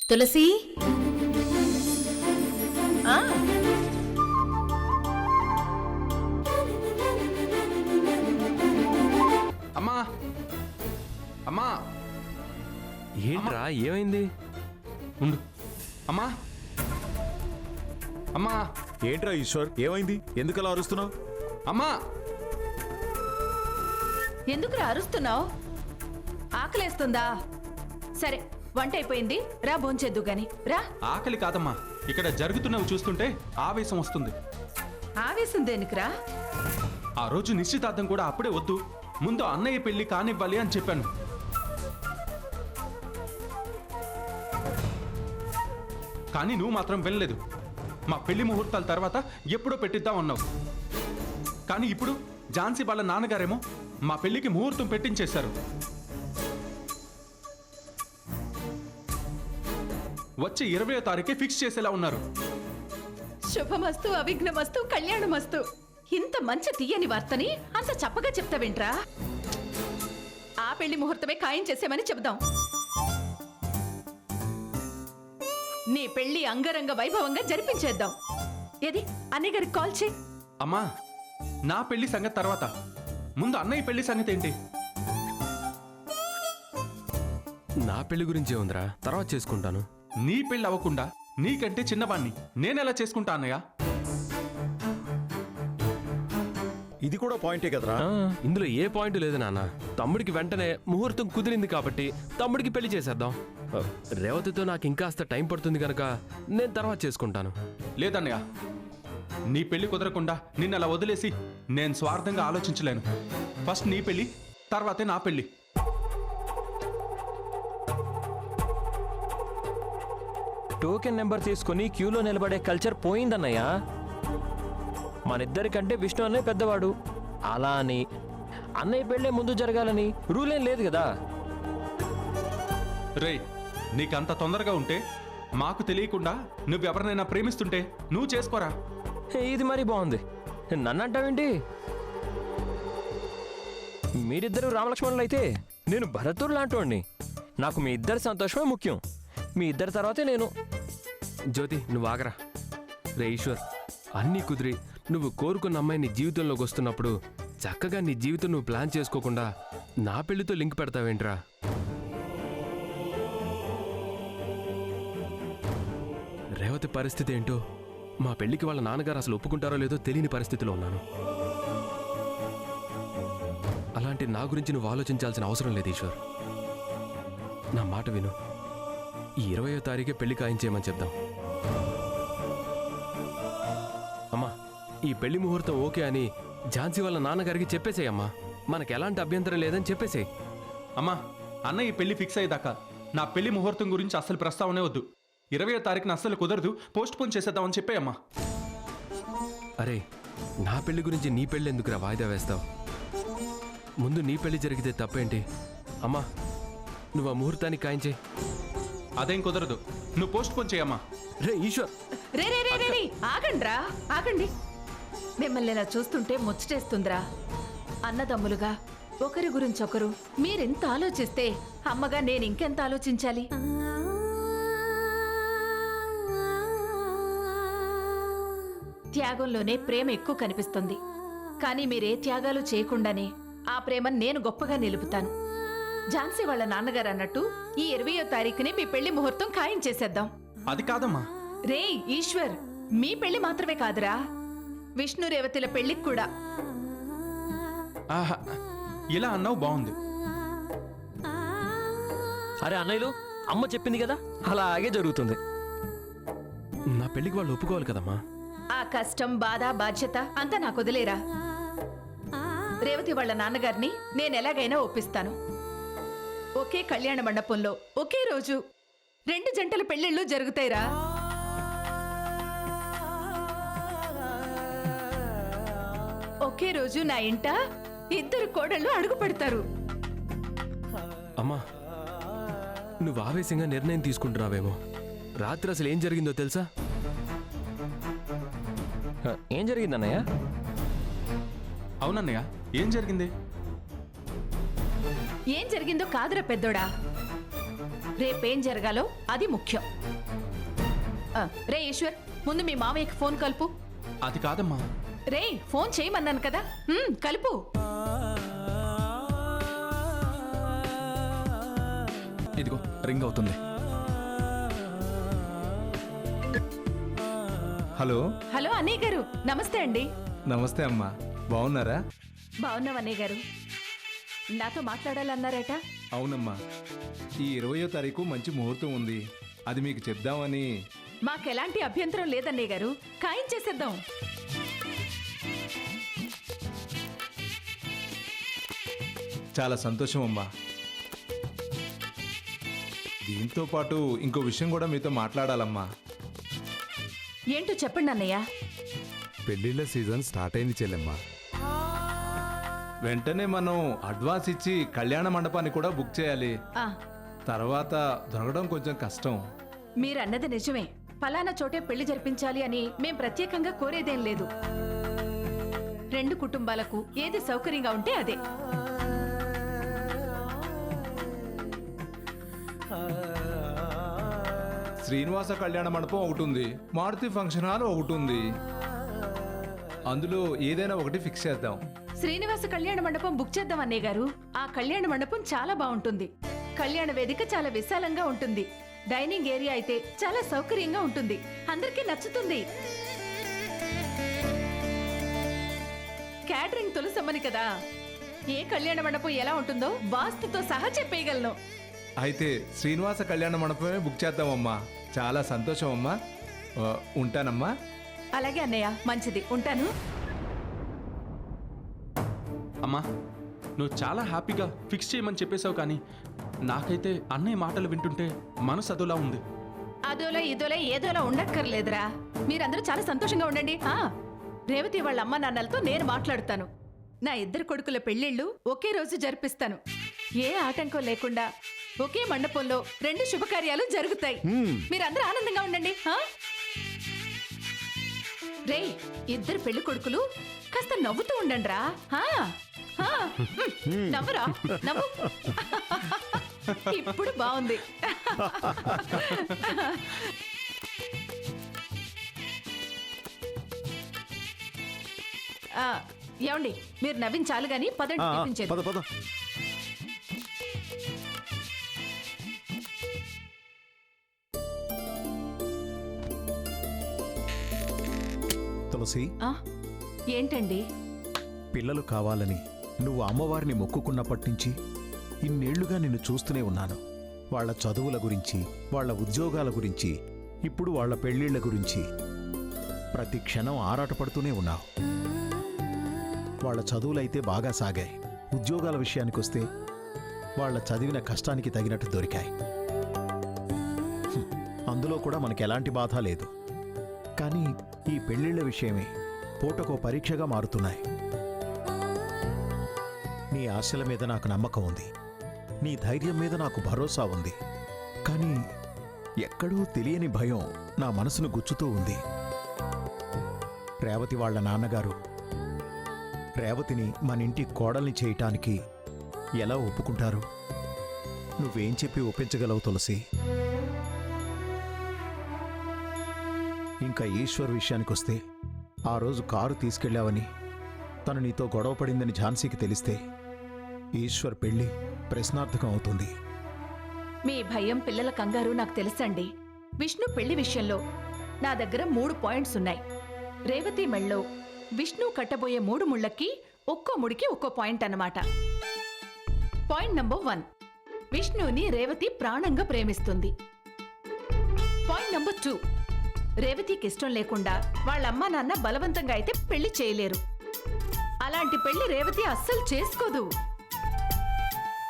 తులసి అమ్మా అమ్మా ఏంట్రా ఏమైంది? ఉండు అమ్మా అమ్మా ఏంట్రా ఈశ్వర్, ఏమైంది? ఎందుకలా అరుస్తున్నావు? అమ్మా ఎందుకురా అరుస్తున్నావు? ఆకలేస్తుందా? సరే, వంట అయిపోయింది, రా భోంచేద్దు గాని రా. ఆకలి కాదమ్మా, ఇక్కడ జరుగుతున్నవి చూస్తుంటే ఆవేశం వస్తుంది. ఆవేశం దేనికిరా? ఆ రోజు నిశ్చితార్థం కూడా అప్పుడే వద్దు, ముందు అన్నయ్య పెళ్లి కానివ్వాలి అని చెప్పాను. కానీ నువ్వు మాత్రం వెళ్ళలేదు. మా పెళ్లి ముహూర్తాల తర్వాత ఎప్పుడో పెట్టిద్దాం అన్నావు. కానీ ఇప్పుడు ఝాన్సీ వాళ్ళ నాన్నగారేమో మా పెళ్లికి ముహూర్తం పెట్టించేశారు. వచ్చే 20వ తారీఖే ఫిక్స్ చేసేలా ఉన్నారు. శుభమస్తు, అవిఘ్నమస్తు, కళ్యాణమస్తు. ఇంత మంచి తీయని వార్తని అంత చప్పగా చెప్తావేంట్రా? ఆ పెళ్లి ముహూర్తమే ఖాయం చేసేమని చెబుదాం. నీ పెళ్లి అంగరంగ వైభవంగా జరిపించేద్దాం. ఏది, అన్నయ్య గారికి కాల్ చేయి. అమ్మా, నా పెళ్లి సంగతి తర్వాత, ముందు అన్నయ్య పెళ్లి సంగతి ఏంటి? నా పెళ్లి గురించే ఉందిరా, తర్వాత చేసుకుంటాను. నీ పెళ్లి అవ్వకుండా నీకంటే చిన్నవాణ్ణి నేనెలా చేసుకుంటా అన్నయ్య? ఇది కూడా పాయింటే కదరా. ఇందులో ఏ పాయింట్ లేదు నాన్న. తమ్ముడికి వెంటనే ముహూర్తం కుదిరింది కాబట్టి తమ్ముడికి పెళ్లి చేసేద్దాం. రేవతితో నాకు ఇంకాస్త టైం పడుతుంది కనుక నేను తర్వాత చేసుకుంటాను. లేదన్నయ్య, నీ పెళ్లి కుదరకుండా నిన్ను అలా వదిలేసి నేను స్వార్థంగా ఆలోచించలేను. ఫస్ట్ నీ పెళ్లి, తర్వాతే నా పెళ్లి. టోకెన్ నెంబర్ తీసుకుని క్యూలో నిలబడే కల్చర్ పోయిందన్నయ్య. మనిద్దరికంటే విష్ణు అన్నయ్య పెద్దవాడు, అలా అని అన్నయ్య పెళ్ళే ముందు జరగాలని రూల్ ఏం లేదు కదా. రేయ్, నీకంత తొందరగా ఉంటే మాకు తెలియకుండా నువ్వెవరినైనా ప్రేమిస్తుంటే నువ్వు చేసుకోరా. ఇది మరీ బాగుంది. నన్ను అంటావేంటి? మీరిద్దరూ రామలక్ష్మణులు అయితే నేను భరతుడు లాంటోడిని. నాకు మీ ఇద్దరి సంతోషమే ముఖ్యం. మీ ఇద్దరి తర్వాతే నేను. జ్యోతి, నువ్వు ఆగరా. రే ఈశ్వర్, అన్నీ కుదిరి నువ్వు కోరుకున్న అమ్మాయి నీ జీవితంలోకి వస్తున్నప్పుడు చక్కగా నీ జీవితం నువ్వు ప్లాన్ చేసుకోకుండా నా పెళ్లితో లింక్ పెడతావేంట్రా? రేవతి పరిస్థితి ఏంటో, మా పెళ్లికి వాళ్ళ నాన్నగారు అసలు ఒప్పుకుంటారో లేదో తెలియని పరిస్థితిలో ఉన్నాను. అలాంటి నా గురించి నువ్వు ఆలోచించాల్సిన అవసరం లేదు ఈశ్వర్. నా మాట విను. ఈ 20వ తారీఖే పెళ్లి ఖాయించేయమని చెప్దాం. అమ్మా, ఈ పెళ్లి ముహూర్తం ఓకే అని ఝాన్సీ వాళ్ళ నాన్నగారికి చెప్పేసేయమ్మా. మనకు ఎలాంటి అభ్యంతరం లేదని చెప్పేసేయ్. అమ్మా, అన్నయ్య పెళ్లి ఫిక్స్ అయ్యేదాకా నా పెళ్లి ముహూర్తం గురించి అస్సలు ప్రస్తావనే వద్దు. 20వ తారీఖున అస్సలు కుదరదు, పోస్ట్ పోన్ చేసేద్దామని చెప్పేయమ్మా. అరే, నా పెళ్లి గురించి నీ పెళ్లి ఎందుకురా వాయిదా వేస్తావు? ముందు నీ పెళ్లి జరిగితే తప్పేంటి? అమ్మా, నువ్వు ఆ ముహూర్తాన్ని ఖాయించేయి. అదేం కుదరదు, నువ్వు పోస్ట్ పోన్ చేయమ్మా. రే ఈశ్వర్, రే రే రే రే, ఆగండ్రా, ఆగండి. మిమ్మల్ని ఇలా చూస్తుంటే ముచ్చటేస్తుందిరా. అన్నదమ్ములుగా ఒకరి గురించి ఒకరు మీరెంత ఆలోచిస్తే అమ్మగా నేను ఇంకెంత ఆలోచించాలి? త్యాగంలోనే ప్రేమ ఎక్కువ కనిపిస్తుంది. కానీ మీరే త్యాగాలు చేయకుండానే ఆ ప్రేమ నేను గొప్పగా నిలుపుతాను. ఝాన్సీ వాళ్ళ నాన్నగారు అన్నట్టు ఈ 20వ తారీఖునే మీ పెళ్లి ముహూర్తం ఖాయం చేసేద్దాం. అది కాదమ్మా. రే ఈశ్వర్, మీ పెళ్లి మాత్రమే కాదురా, విష్ణు రేవతిల పెళ్లికి కూడా. ఆహా, ఇలా అన్నావు బాగుంది. అరే అన్నయ్యలు, అమ్మ చెప్పింది కదా, అలాగే జరుగుతుంది. నా పెళ్లికి వాళ్ళు ఒప్పుకోవాలి కదమ్మా. ఆ కష్టం, బాధ, బాధ్యత అంతా నాకు వదిలేరా. రేవతి వాళ్ళ నాన్నగారిని నేను ఎలాగైనా ఒప్పిస్తాను. ఒకే కళ్యాణ మండపంలో ఒకే రోజు 2 జంటల పెళ్లిళ్ళు జరుగుతాయిరా. ఒకే రోజు నా ఇంట 2 కోడళ్ళు అడుగు పెడతారు. అమ్మా, నువ్వు ఆవేశంగా నిర్ణయం తీసుకుంటున్నావేమో. రాత్రి అసలు ఏం జరిగిందో తెలుసా? ఏం జరిగిందన్నయ్య? అవునన్నయ్య, ఏం జరిగింది? ఏం జరిగిందో కాదురా పెద్దోడా, రేపేం జరగాలో అది ముఖ్యం. రే ఈశ్వర్, ముందు మీ మామయ్యకి ఫోన్ కలుపు. అది కాదమ్మా. రే, ఫోన్ చేయమన్నాను కదా, కలుపు. ఇదిగో రింగ్ అవుతుంది. హలో హలో అన్నయ్య గారు, నమస్తే అండి. నమస్తే అమ్మా, బాగున్నారా? బాగున్నాం అన్నయ్య గారు. నాతో మాట్లాడాలన్నారట. అవునమ్మా, ఈ 20వ తారీఖు మంచి ముహూర్తం ఉంది, అది మీకు చెప్దామని. మాకెలాంటి అభ్యంతరం లేదన్నయ్య గారు, ఖాయం చేసేద్దాం. చాలా సంతోషం అమ్మా. దీంతో పాటు ఇంకో విషయం కూడా మీతో మాట్లాడాలమ్మా. ఏంటో చెప్పండి అన్నయ్య. పెళ్లిళ్ళ సీజన్ స్టార్ట్ అయింది చెల్లెమ్మా. వెంటనే మనం అడ్వాన్స్ ఇచ్చి కళ్యాణ మండపాన్ని కూడా బుక్ చేయాలి. ఆ, తర్వాత దొరకడం కొంచెం కష్టం. మీరన్నది నిజమే. ఫలానా చోటే పెళ్లి జరిపించాలి అని మేం ప్రత్యేకంగా కోరేదేం లేదు. రెండు కుటుంబాలకు ఏది సౌకర్యంగా ఉంటే అదే. శ్రీనివాస కళ్యాణ మండపం ఒకటి ఉంది, మారుతి ఫంక్షన్ హాల్ ఒకటి ఉంది. అందులో ఏదైనా ఒకటి ఫిక్స్ చేద్దాం. శ్రీనివాస కళ్యాణ మండపం బుక్ చేద్దాం అన్నయ్య గారు. ఆ కళ్యాణ మండపం చాలా బాగుంటుంది. కళ్యాణ వేదిక చాలా విశాలంగా ఉంటుంది. డైనింగ్ ఏరియా అయితే చాలా సౌకర్యంగా ఉంటుంది. అందరికీ నచ్చుతుంది. క్యాటరింగ్ తొలసమ్మని కదా, ఏ కళ్యాణ మండపం ఎలా ఉంటుందో వాస్తుతో సహా చెప్పేయగలను. అయితే శ్రీనివాస కళ్యాణ మండపమే బుక్ చేద్దామమ్మా. చాలా సంతోషం అమ్మా. ఉంటానమ్మా. అలాగే అన్నయ్య, మంచిది, ఉంటాను. అమ్మా, నువ్వు చాలా హ్యాపీగా ఫిక్స్ చేయమని చెప్పేశావు, కానీ నాకైతే అన్నయ్య మాటలు వింటుంటే మనసు అదోలా ఉంది. అదోలా ఇదోలా ఏదోలా ఉండక్కర్లేదురా. మీరందరూ చాలా సంతోషంగా ఉండండి. రేవతి వాళ్ళ అమ్మ నాన్నలతో నేను మాట్లాడుతాను. నా ఇద్దరు కొడుకుల పెళ్లిళ్ళు ఒకే రోజు జరిపిస్తాను. ఏ ఆటంకం లేకుండా ఒకే మండపంలో రెండు శుభకార్యాలు జరుగుతాయి. మీరందరూ ఆనందంగా ఉండండి. రే, ఇద్దరు పెళ్లి కొడుకులు కాస్త నవ్వుతూ ఉండండి రా. నవ్వరా, నవ్వు. ఇప్పుడు బాగుంది. ఏమండి, మీరు నవ్వించాలి గాని పదండి టిఫిన్ పద పద. తులసి, ఏంటండి? పిల్లలు కావాలని నువ్వు అమ్మవారిని మొక్కుకున్నప్పటి నుంచి ఇన్నేళ్లుగా నిన్ను చూస్తూనే ఉన్నాను. వాళ్ళ చదువుల గురించి, వాళ్ళ ఉద్యోగాల గురించి, ఇప్పుడు వాళ్ళ పెళ్లిళ్ల గురించి ప్రతి క్షణం ఆరాటపడుతూనే ఉన్నావు. వాళ్ళ చదువులైతే బాగా సాగాయి. ఉద్యోగాల విషయానికొస్తే వాళ్ళ చదివిన కష్టానికి తగినట్టు దొరికాయి. అందులో కూడా మనకి ఎలాంటి బాధ లేదు. కానీ ఈ పెళ్లిళ్ల విషయమే పూటకో పరీక్షగా మారుతున్నాయి. నీ ఆశల మీద నాకు నమ్మకం ఉంది, నీ ధైర్యం మీద నాకు భరోసా ఉంది. కానీ ఎక్కడో తెలియని భయం నా మనసును గుచ్చుతూ ఉంది. రేవతి వాళ్ళ నాన్నగారు రేవతిని మన ఇంటి కోడల్ని చేయటానికి ఎలా ఒప్పుకుంటారు? నువ్వేం చెప్పి ఒప్పించగలవు తులసి? ఇంకా ఈశ్వర్ విషయానికొస్తే, ఆ రోజు కారు తీసుకెళ్లావని, తను నీతో గొడవ పడిందని ఝాన్సీకి తెలిస్తే ఈశ్వర్ పెళ్లి ప్రశ్నార్థకం అవుతుంది. మీ భయం, పిల్లల కంగారు నాకు తెలుసండి. విష్ణు పెళ్లి విషయంలో నా దగ్గర 3 పాయింట్స్ ఉన్నాయి. రేవతి మెళ్ళో విష్ణు కట్టబోయే 3 ముళ్ళకి ఒక్కో ముడికి ఒక్కో పాయింట్ అన్నమాట. పాయింట్ నంబర్ 1, విష్ణుని రేవతి ప్రాణంగా ప్రేమిస్తుంది. పాయింట్ నంబర్ 2, రేవతికి ఇష్టం లేకుండా వాళ్ళ అమ్మా నాన్న బలవంతంగా అయితే పెళ్లి చేయలేరు. అలాంటి పెళ్లి రేవతి అస్సలు చేసుకోదు.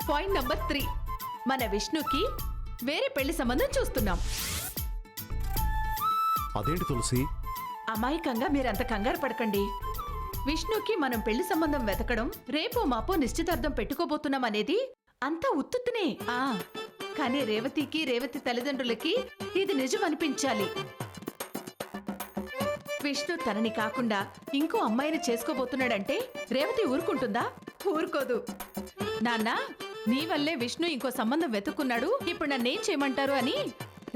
పాయింట్ నంబర్ 3, మన విష్ణుకి వేరే పెళ్లి సంబంధం చూస్తున్నాం. అదేంటి తులసి? అమాయకంగా మీరంత కంగారు పడకండి. విష్ణుకి మనం పెళ్లి సంబంధం వెతకడం, రేపో మాపో నిశ్చితార్థం పెట్టుకోబోతున్నాం అనేది అంతా ఉత్తుత్తునే. కానీ రేవతికి, రేవతి తల్లిదండ్రులకి ఇది నిజం అనిపించాలి. విష్ణు తనని కాకుండా ఇంకో అమ్మాయిని చేసుకోబోతున్నాడంటే రేవతి ఊరుకుంటుందా? ఊరుకోదు. నాన్న, నీ వల్లే విష్ణు ఇంకో సంబంధం వెతుక్కున్నాడు, ఇప్పుడు నన్నేం చేయమంటారు అని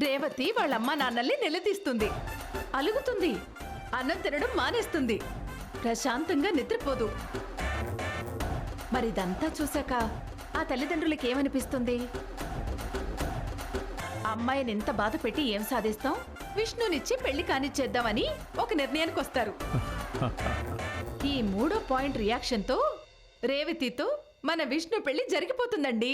రేవతి వాళ్ళ అమ్మా నాన్నల్ని నిలదీస్తుంది, అలుగుతుంది, అన్నం తినడం మానేస్తుంది, ప్రశాంతంగా నిద్రపోదు. మరిదంతా చూశాక ఆ తల్లిదండ్రులకి ఏమనిపిస్తుంది? అమ్మాయిని ఎంత బాధ పెట్టి ఏం సాధిస్తాం, విష్ణునిచ్చి పెళ్లి కానిచ్చేద్దామని ఒక నిర్ణయానికి వస్తారు. ఈ 3వ పాయింట్ రియాక్షన్తో రేవతితో మన విష్ణు పెళ్లి జరిగిపోతుందండి.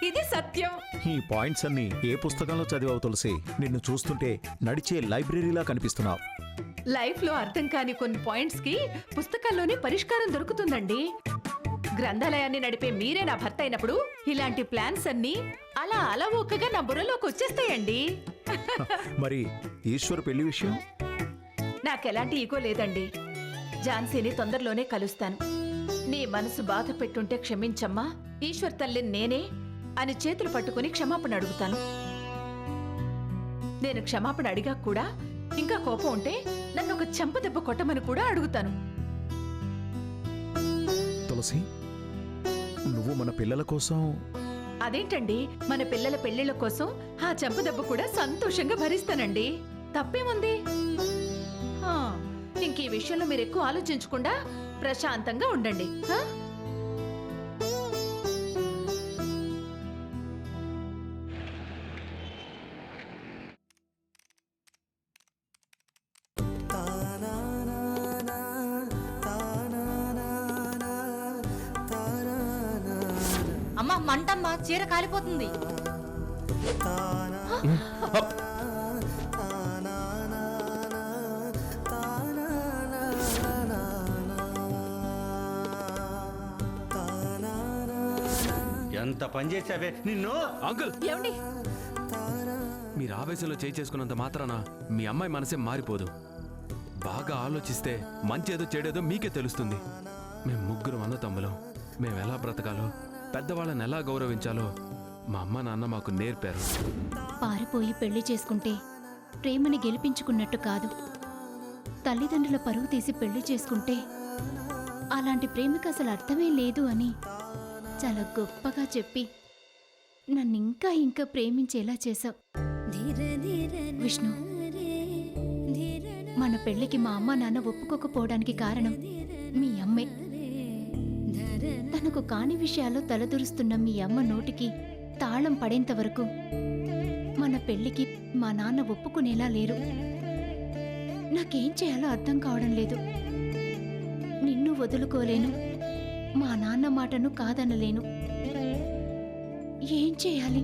ఇది సత్యం. ఈ పాయింట్స్ అన్ని ఏ పుస్తకంలో చదివావు తులసి? నిన్ను చూస్తుంటే నడిచే లైబ్రరీలా కనిపిస్తున్నావు. లైఫ్ లో అర్థం కాని కొన్ని పాయింట్స్ కి పుస్తకాల్లోనే పరిష్కారం దొరుకుతుందండి. గ్రంథాలయాన్ని నడిపే మీరే నా భర్త అయినప్పుడు ఇలాంటి ప్లాన్స్ అన్ని అలా అలవోకగా నా బుర్రలోకి వచ్చేస్తాయండి. మరి ఈశ్వర్ పెళ్లి విషయం? నాకెలాంటి ఈగో లేదండి. ఝాన్సీని తొందరలోనే కలుస్తాను. నీ మనసు బాధ పెట్టుంటే క్షమించమ్మా, ఈశ్వర్ తల్లిని నేనే అని చేతులు పట్టుకుని క్షమాపణ అడుగుతాను. నేను క్షమాపణ అడిగా కూడా ఇంకా కోపం ఉంటే నన్ను ఒక చెంపదెబ్బ కొట్టమని కూడా అడుగుతాను. తులసి, నువ్వు మన పిల్లల కోసం... అదేంటండి, మన పిల్లల పెళ్లిళ్ల కోసం ఆ చెంపదెబ్బ కూడా సంతోషంగా భరిస్తానండి. తప్పేముంది? ఇంక ఈ విషయంలో మీరు ఎక్కువ ఆలోచించకుండా ప్రశాంతంగా ఉండండి. అమ్మ మంటమ్మా, చీర కాలిపోతుంది. ఎంత పని చేసావే నిన్ను. అంకుల్, ఏమండి? మీరు ఆవేశంలో చేయి చేసుకున్నంత మాత్రాన మీ అమ్మాయి మనసే మారిపోదు. బాగా ఆలోచిస్తే మంచేదో చెడేదో మీకే తెలుస్తుంది. మేము ముగ్గురు అన్న తమ్ములం. మేము ఎలా బ్రతకాలో, పెద్దవాళ్ళని ఎలా గౌరవించాలో మా అమ్మ నాన్న మాకు నేర్పారు. పారిపోయి పెళ్లి చేసుకుంటే ప్రేమని గెలిపించుకున్నట్టు కాదు. తల్లిదండ్రుల పరువు తీసి పెళ్లి చేసుకుంటే అలాంటి ప్రేమకు అసలు అర్థమే లేదు అని చాలా గొప్పగా చెప్పి నన్ను ఇంకా ఇంకా ప్రేమించేలా చేశావు విష్ణు. మన పెళ్లికి మా అమ్మ నాన్న ఒప్పుకోకపోవడానికి కారణం మీ అమ్మే. తనకు కాని విషయాల్లో తలదూరుస్తున్న మీ అమ్మ నోటికి తాళం పడేంత వరకు మన పెళ్లికి మా నాన్న ఒప్పుకునేలా లేరు. నాకేం చేయాలో అర్థం కావడం లేదు. నిన్ను వదులుకోలేను, మా నాన్న మాటను కాదనలేను. ఏం చేయాలి?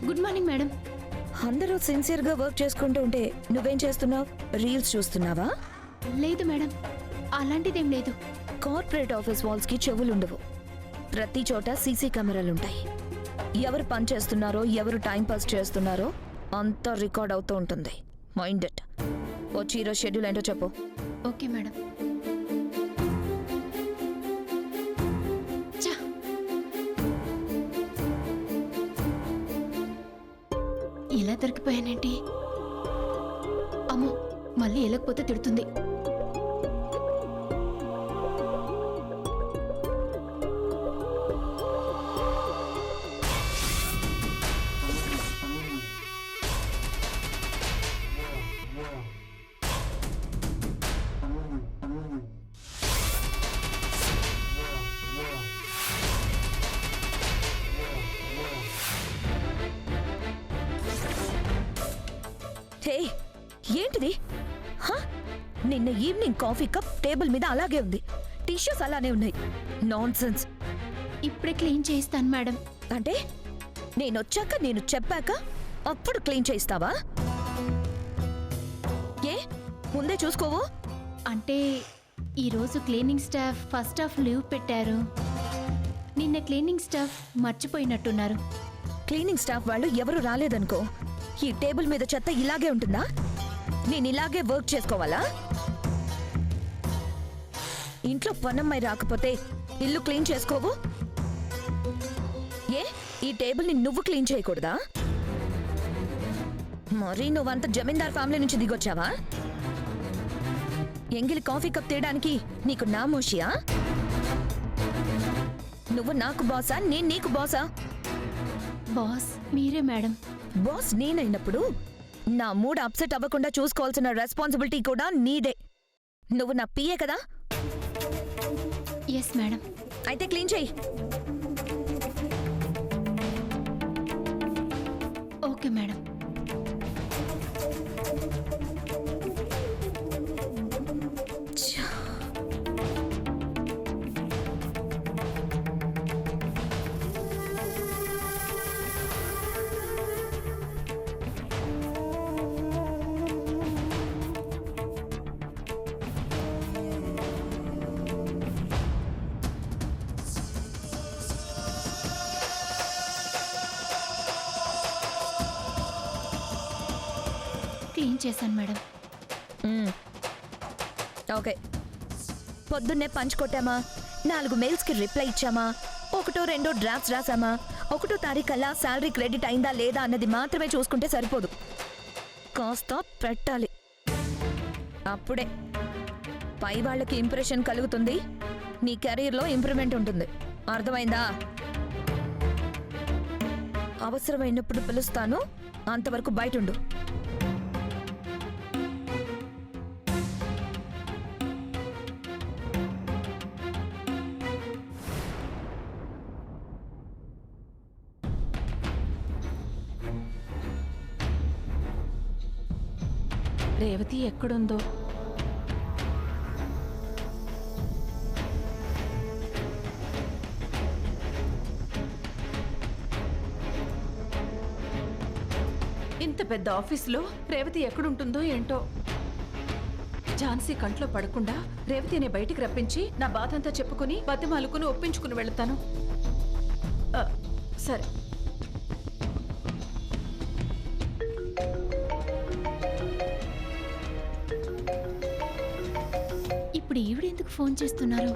Good morning madam. అందరూ సిన్సియర్గా వర్క్ చేసుకుంటూ ఉంటే నువ్వేం చేస్తున్నావు? రీల్స్ చూస్తున్నావా? లేదు మేడం, అలాంటిదేం లేదు. కార్పొరేట్ ఆఫీస్ వాల్స్కి చెవులుండవు. ప్రతి చోట సీసీ కెమెరాలుంటాయి. ఎవరు పని చేస్తున్నారో, ఎవరు టైం పాస్ చేస్తున్నారో అంతా రికార్డ్ అవుతూ ఉంటుంది. Mind it. వచ్చి ఈరోజు షెడ్యూల్ ఏంటో చెప్పు. Okay madam. ఇలా దొరికిపోయానేంటి? అమ్మో, మళ్ళీ వెళ్ళకపోతే తిడుతుంది. హే, ఏంటిది? నిన్న ఈవినింగ్ కాఫీ కప్ టేబుల్ మీద అలాగే ఉంది. టిష్యూస్ అలానే ఉన్నాయి. నాన్సెన్స్. ఇప్పుడే క్లీన్ చేస్తాను మేడం. అంటే నేనొచ్చాక, నేను చెప్పాక అప్పుడు క్లీన్ చేయిస్తావా? ఏ ముందే చూసుకోవు? అంటే ఈరోజు cleaning staff first half leave పెట్టారు. నిన్న క్లీనింగ్ స్టాఫ్ మర్చిపోయినట్టున్నారు. క్లీనింగ్ స్టాఫ్ వాళ్ళు ఎవరు రాలేదనుకో, ఈ టేబుల్ మీద చెత్త ఇలాగే ఉంటుందా? నేను ఇలాగే వర్క్ చేసుకోవాలా? ఇంట్లో పనమ్మాయి రాకపోతే ఇల్లు క్లీన్ చేసుకోవు? ఏ ఈ టేబుల్ని నువ్వు క్లీన్ చేయకూడదా? మరి నువ్వంత జమీందార్ ఫ్యామిలీ నుంచి దిగొచ్చావా? ఎంగిలి కాఫీ కప్ తేయడానికి నీకు నామోషియా? నువ్వు నాకు బాసా, నేను నీకు బాసా? బాస్ మీరే మేడం. బాస్ నేనైనప్పుడు నా మూడ్ అప్సెట్ అవ్వకుండా చూసుకోవాల్సిన రెస్పాన్సిబిలిటీ కూడా నీదే. నువ్వు నా పిఏ కదా? Yes madam. అయితే క్లీన్ చెయ్యి. Okay madam. క్లీన్ చేశాను మేడం. ఓకే. పొద్దున్నే పంచ్ కొట్టామా, 4 మెయిల్స్కి రిప్లై ఇచ్చామా, 1-2 డ్రాఫ్ట్స్ రాసామా, 1వ తారీఖల్లా శాలరీ క్రెడిట్ అయిందా లేదా అన్నది మాత్రమే చూసుకుంటే సరిపోదు. కాస్త పెట్టాలి. అప్పుడే పై వాళ్ళకి ఇంప్రెషన్ కలుగుతుంది, నీ కెరీర్లో ఇంప్రూవ్మెంట్ ఉంటుంది. అర్థమైందా? అవసరమైనప్పుడు పిలుస్తాను, అంతవరకు బయటుండు. రేవతి ఎక్కడుందో? ఇంత పెద్ద ఆఫీసులో రేవతి ఎక్కడుంటుందో ఏంటో. ఝాన్సీ కంట్లో పడకుండా రేవతిని బయటికి రప్పించి నా బాధంతా చెప్పుకుని బతిమాలుకుని ఒప్పించుకుని వెళతాను. సరే. ఇప్పుడు ఈవిడెందుకు ఫోన్ చేస్తున్నారు?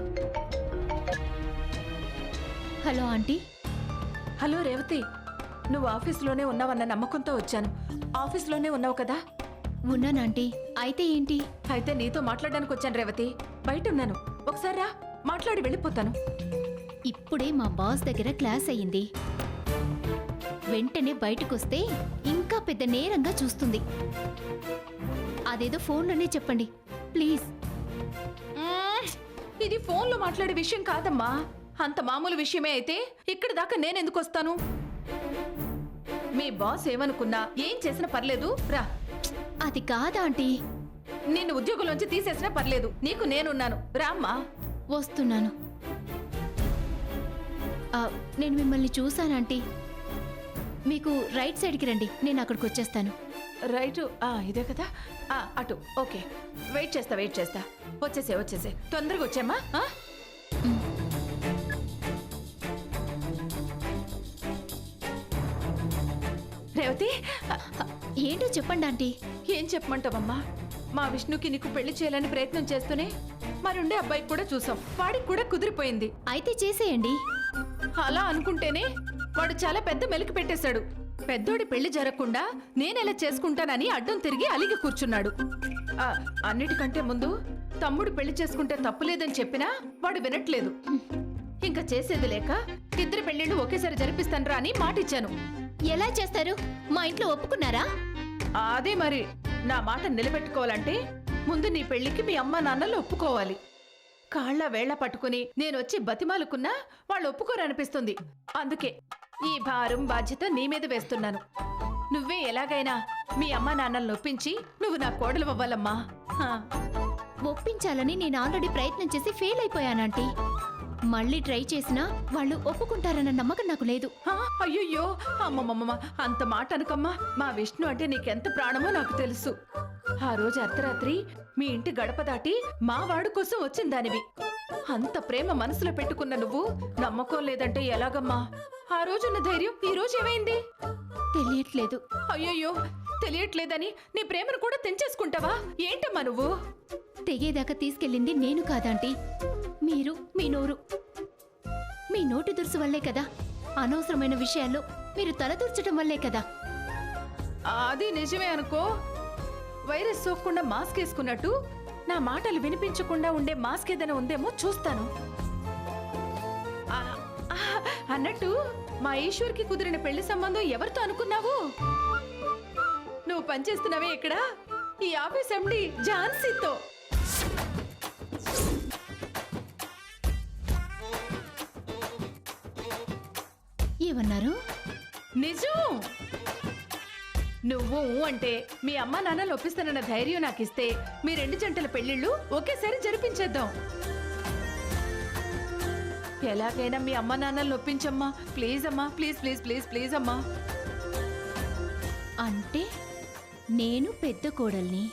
Hello aunty. హలో రేవతి, నువ్వు ఆఫీస్లోనే ఉన్నావన్న నమ్మకంతో వచ్చాను. ఆఫీస్లోనే ఉన్నావు కదా? ఉన్నాను ఆంటీ. అయితే ఏంటి? అయితే నీతో మాట్లాడడానికి వచ్చాను రేవతి. బయట ఉన్నాను, ఒకసారి రా, మాట్లాడి వెళ్ళిపోతాను. ఇప్పుడే మా బాస్ దగ్గర క్లాస్ అయ్యింది. వెంటనే బయటకొస్తే ఇంకా పెద్ద నేరంగా చూస్తుంది. అదేదో ఫోన్లోనే చెప్పండి ప్లీజ్. ఇది ఫోన్లో మాట్లాడే విషయం కాదమ్మా. అంత మామూలు విషయమే అయితే ఇక్కడ దాకా నేనెందుకు వస్తాను? మీ బాస్ ఏమనుకున్నా ఏం చేసినా పర్లేదు, రా. అది కాదా ఆంటీ. నిన్ను ఉద్యోగంలోంచి తీసేసినా పర్లేదు, నీకు నేనున్నాను, రామ్మా. వస్తున్నాను. నేను మిమ్మల్ని చూశాను ఆంటీ. మీకు రైట్ సైడ్కి రండి, నేను అక్కడికి వచ్చేస్తాను. రైటు ఇదే కదా? అటు. ఓకే, వెయిట్ చేస్తా. వచ్చేసే తొందరగా వచ్చామ్మా. రేవతి, ఏంటో చెప్పండి ఆంటీ. ఏం చెప్పమంటావమ్మా? మా విష్ణుకి నీకు పెళ్లి చేయాలని ప్రయత్నం చేస్తూనే మరుండే అబ్బాయికి కూడా చూసాం, వాడికి కూడా కుదిరిపోయింది. అయితే చేసేయండి. అలా అనుకుంటేనే వాడు చాలా పెద్ద మెలికి పెట్టేశాడు. పెద్దోడి పెళ్లి జరగకుండా నేనెలా చేసుకుంటానని అడ్డం తిరిగి అలిగి కూర్చున్నాడు. అన్నిటికంటే ముందు తమ్ముడు పెళ్లి చేసుకుంటే తప్పులేదని చెప్పినా వాడు వినట్లేదు. ఇంకా చేసేది లేక ఇద్దరు పెళ్లిళ్ళు ఒకేసారి జరిపిస్తానరా అని మాటిచ్చాను. ఎలా చేస్తారు? మా ఇంట్లో ఒప్పుకున్నారా? అదే మరి, నా మాట నిలబెట్టుకోవాలంటే ముందు నీ పెళ్లికి మీ అమ్మ నాన్నలు ఒప్పుకోవాలి. కాళ్ళ వేళ్ల పట్టుకుని నేనొచ్చి బతిమాలుకున్నా వాళ్ళు ఒప్పుకోరనిపిస్తుంది. అందుకే ఈ భారం బాధ్యత నీ మీద వేస్తున్నాను. నువ్వే ఎలాగైనా మీ అమ్మ నాన్నల్ని ఒప్పించి నువ్వు నా కోడలు అవ్వాలమ్మా. ఒప్పించాలని నేను ఆల్రెడీ ప్రయత్నం చేసి ఫెయిల్ అయిపోయానంటీ. మళ్ళీ ట్రై చేసినా వాళ్ళు ఒప్పుకుంటారన్న నమ్మకం నాకు లేదు. అయ్యయ్యో, అమ్మమ్మమ్మ, అంత మాట అనకమ్మా. మా విష్ణు అంటే నీకెంత ప్రాణమో నాకు తెలుసు. ఆ రోజు అర్ధరాత్రి మీ ఇంటి గడప దాటి మా వాడు కోసం వచ్చిందానివి. అంత ప్రేమ మనసులో పెట్టుకున్న నువ్వు నమ్మకం లేదంటే ఎలాగమ్మా? ఆ రోజున్న ధైర్యం ఈ రోజు ఏమైంది? తెలియట్లేదు. అయ్యయ్యో, తెలియట్లేదని నీ ప్రేమను కూడా తెంచేసుకుంటావా? ఏంటమ్మా నువ్వు? తెగేదాకా తీసుకెళ్ళింది నేను కాదంటీ, మీరు, మీ నోరు. మీ నోటి దురుసు వల్లే కదా, అనవసరమైన విషయాల్లో మీరు తలదూర్చడం వల్లే కదా. అది నిజమే అనుకో. వైరస్ సోకకుండా మాస్క్ వేసుకున్నట్టు నా మాటలు వినిపించకుండా ఉండే మాస్క్ ఏదైనా ఉందేమో చూస్తాను. అన్నట్టు మా ఈశ్వర్కి కుదిరిన పెళ్లి సంబంధం ఎవరితో అనుకున్నావు? నువ్వు పనిచేస్తున్నావే ఇక్కడ, ఈ ఆఫీస్ ఎండి ఝాన్సీతో. ఏమన్నారు? నిజం. నువ్వు అంటే మీ అమ్మా నాన్నలు ఒప్పిస్తానన్న ధైర్యం నాకు ఇస్తే మీ 2 జంటల పెళ్లిళ్ళు ఒకేసారి జరిపించేద్దాం. ఎలాగైనా మీ అమ్మా నాన్నలు ఒప్పించమ్మా, ప్లీజ్ అమ్మా, ప్లీజ్ ప్లీజ్ ప్లీజ్ ప్లీజ్ అమ్మా. అంటే నేను పెద్ద కోడల్ని,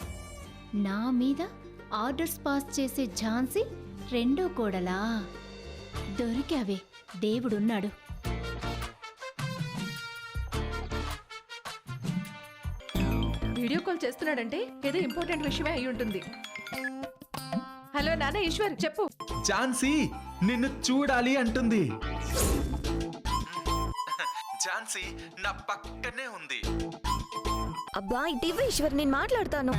నా మీద ఆర్డర్స్ పాస్ చేసే ఝాన్సీ రెండో కోడలా? దొరికావే, దేవుడున్నాడు. వీడియో కాల్ చేస్తున్నాడంటే ఏదో ఇంపార్టెంట్ విషయమే అయి ఉంటుంది. హలో నాన్న ఈశ్వర్, చెప్పు. ఝాన్సీ నిన్ను చూడాలి అంటుంది. ఝాన్సీ నా పక్కనే ఉంది. అబ్బా ఇటీవ ఈశ్వర్, నేను మాట్లాడతాను.